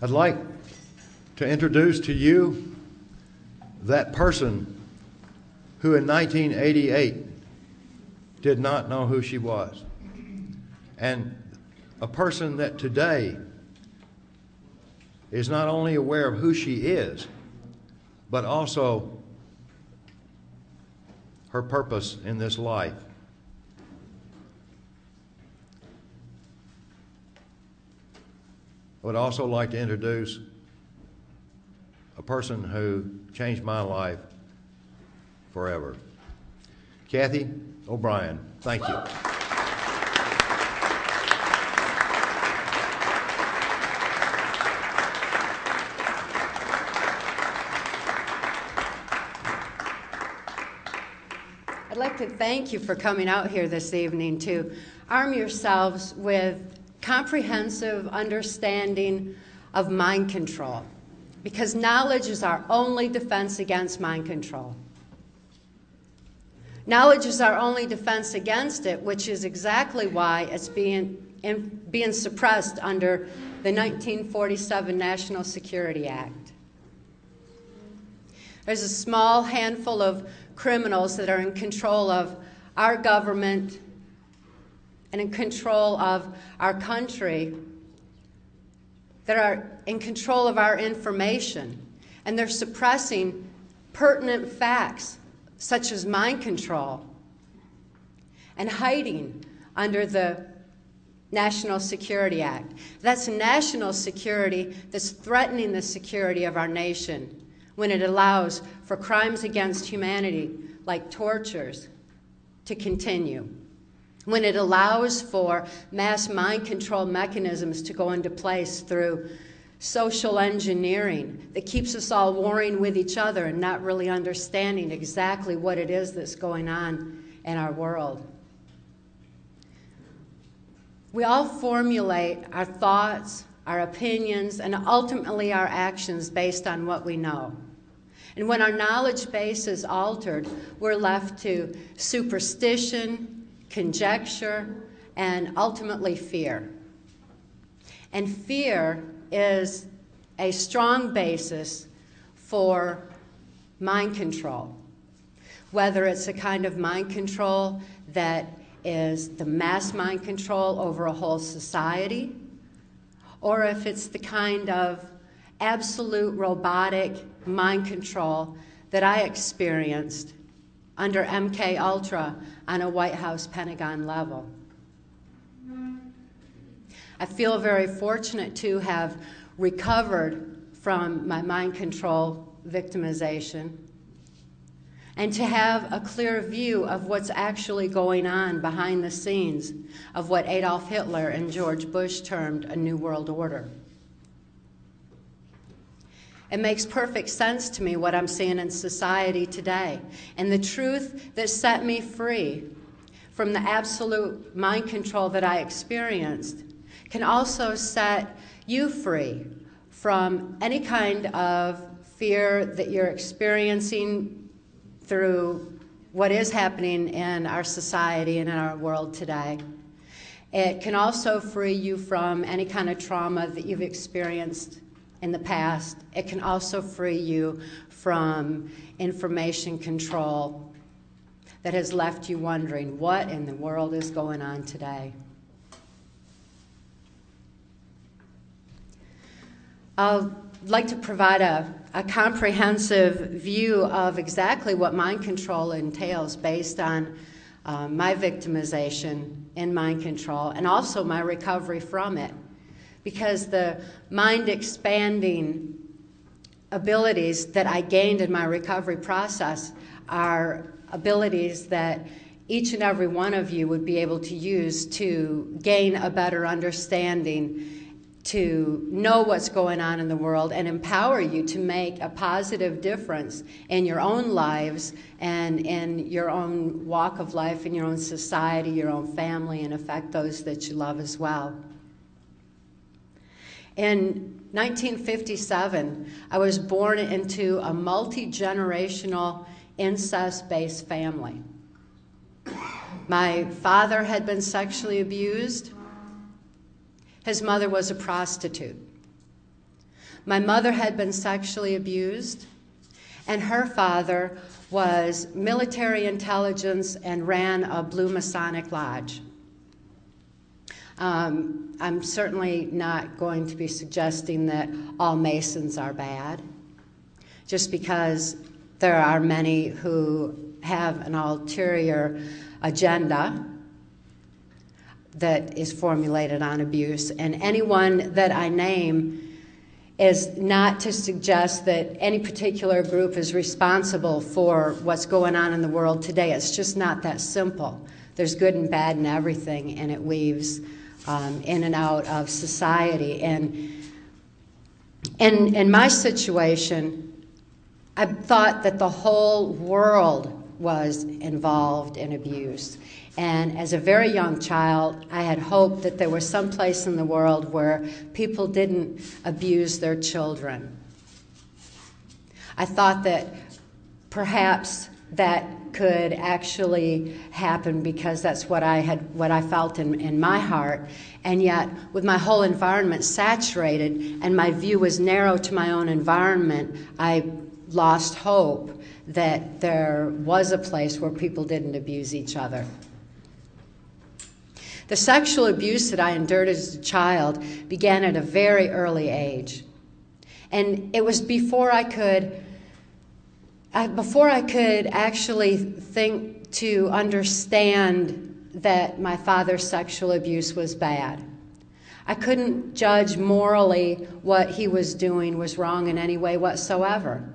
I'd like to introduce to you that person who in 1988 did not know who she was, and a person that today is not only aware of who she is, but also her purpose in this life. I would also like to introduce a person who changed my life forever. Kathy O'Brien, thank you. I'd like to thank you for coming out here this evening to arm yourselves with comprehensive understanding of mind control, because knowledge is our only defense against mind control. Knowledge is our only defense against it, which is exactly why it's being suppressed under the 1947 National Security Act. There's a small handful of criminals that are in control of our government and in control of our country, that are in control of our information, and they're suppressing pertinent facts such as mind control and hiding under the National Security Act. That's national security that's threatening the security of our nation when it allows for crimes against humanity like tortures to continue, when it allows for mass mind control mechanisms to go into place through social engineering that keeps us all warring with each other and not really understanding exactly what it is that's going on in our world. We all formulate our thoughts, our opinions, and ultimately our actions based on what we know. And when our knowledge base is altered, we're left to superstition, conjecture, and ultimately fear. And fear is a strong basis for mind control, whether it's a kind of mind control that is the mass mind control over a whole society, or if it's the kind of absolute robotic mind control that I experienced under MK Ultra on a White House Pentagon level. I feel very fortunate to have recovered from my mind control victimization and to have a clear view of what's actually going on behind the scenes of what Adolf Hitler and George Bush termed a New World Order. It makes perfect sense to me what I'm seeing in society today. And the truth that set me free from the absolute mind control that I experienced can also set you free from any kind of fear that you're experiencing through what is happening in our society and in our world today. It can also free you from any kind of trauma that you've experienced in the past. It can also free you from information control that has left you wondering what in the world is going on today. I'd like to provide a comprehensive view of exactly what mind control entails based on my victimization in mind control and also my recovery from it. Because the mind-expanding abilities that I gained in my recovery process are abilities that each and every one of you would be able to use to gain a better understanding, to know what's going on in the world, and empower you to make a positive difference in your own lives and in your own walk of life, in your own society, your own family, and affect those that you love as well. In 1957, I was born into a multi-generational incest-based family. My father had been sexually abused. His mother was a prostitute. My mother had been sexually abused, and her father was military intelligence and ran a Blue Masonic Lodge. I'm certainly not going to be suggesting that all Masons are bad, just because there are many who have an ulterior agenda that is formulated on abuse. And anyone that I name is not to suggest that any particular group is responsible for what's going on in the world today. It's just not that simple. There's good and bad in everything, and it weaves in and out of society. And in my situation, I thought that the whole world was involved in abuse. And as a very young child, I had hoped that there was some place in the world where people didn't abuse their children. I thought that perhaps that could actually happen because that's what I felt in my heart. And yet, with my whole environment saturated and my view was narrow to my own environment, I lost hope that there was a place where people didn't abuse each other. The sexual abuse that I endured as a child began at a very early age. And it was before I could actually think to understand that my father's sexual abuse was bad. I couldn't judge morally what he was doing was wrong in any way whatsoever.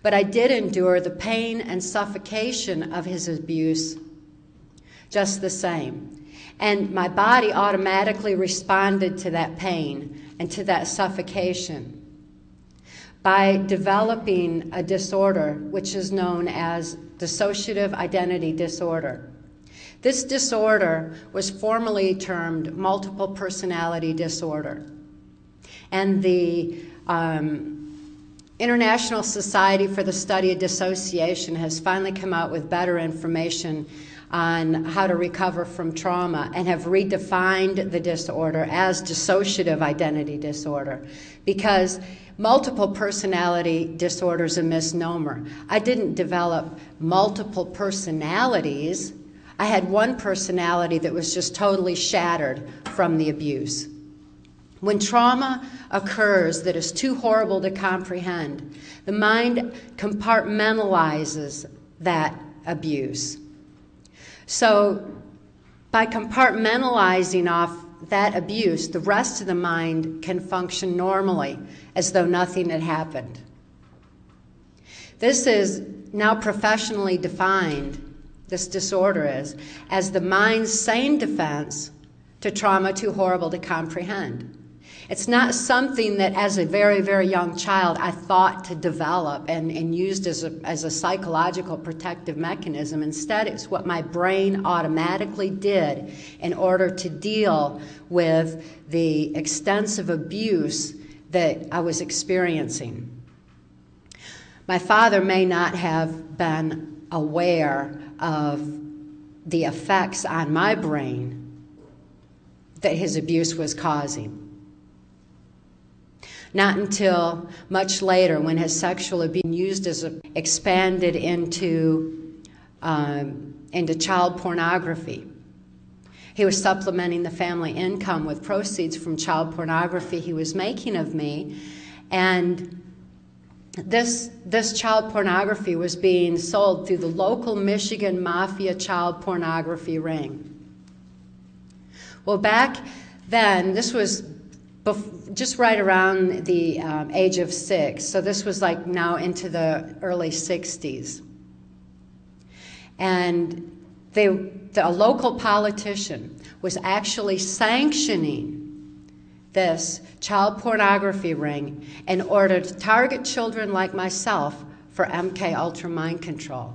But I did endure the pain and suffocation of his abuse just the same. And my body automatically responded to that pain and to that suffocation by developing a disorder which is known as dissociative identity disorder. This disorder was formally termed multiple personality disorder. And the International Society for the Study of Dissociation has finally come out with better information on how to recover from trauma and have redefined the disorder as dissociative identity disorder, because multiple personality disorder is a misnomer. I didn't develop multiple personalities. I had one personality that was just totally shattered from the abuse. When trauma occurs that is too horrible to comprehend, the mind compartmentalizes that abuse. So by compartmentalizing off that abuse, the rest of the mind can function normally as though nothing had happened. This is now professionally defined, this disorder is, as the mind's sane defense to trauma too horrible to comprehend. It's not something that as a very, very young child I thought to develop and used as a psychological protective mechanism. Instead, it's what my brain automatically did in order to deal with the extensive abuse that I was experiencing. My father may not have been aware of the effects on my brain that his abuse was causing. Not until much later, when his sexual abuse used as expanded into child pornography. He was supplementing the family income with proceeds from child pornography he was making of me, and this child pornography was being sold through the local Michigan mafia child pornography ring. Well, back then, this was just right around the age of 6, so this was like now into the early 60s. And a local politician was actually sanctioning this child pornography ring in order to target children like myself for MK Ultra mind control.